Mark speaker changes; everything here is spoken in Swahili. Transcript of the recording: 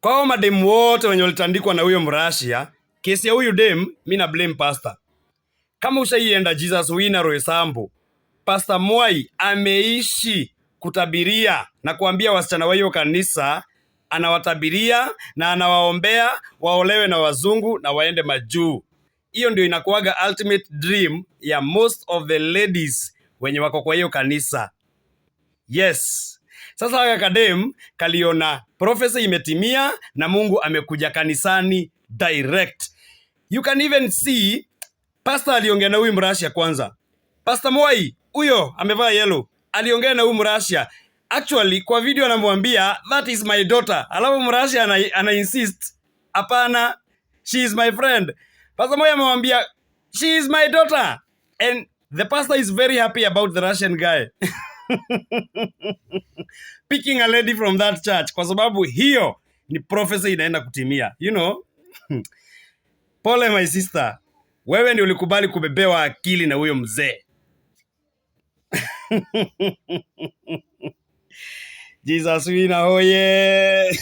Speaker 1: Kwa madem wote wenye walitandikwa na huyo Mrashia, kesi ya huyu dem, mimi na blame pastor. Kama ushaienda Jesus Winner Roysambu, Pastor Mwai ameishi kutabiria na kuambia wasichana wa hiyo kanisa, anawatabiria na anawaombea waolewe na wazungu na waende majuu. Hiyo ndio inakuwaga ultimate dream ya most of the ladies wenye wako kwa hiyo kanisa. Yes. Sasa haka kadem kaliona prophecy imetimia na Mungu amekuja kanisani direct. You can even see pastor aliongea na huyu Mrashia kwanza. Pastor Mwai, huyo amevaa yellow, aliongea na huyu Mrashia. Actually kwa video anamwambia that is my daughter. Alafu Mrashia ana insist, hapana, she is my friend. Pastor Mwai amemwambia she is my daughter, and the pastor is very happy about the Russian guy picking a lady from that church, kwa sababu hiyo ni prophecy inaenda kutimia, you know. Pole my sister, wewe ndio ulikubali kubebewa akili na huyo mzee. Jesus Winner, oh yeah.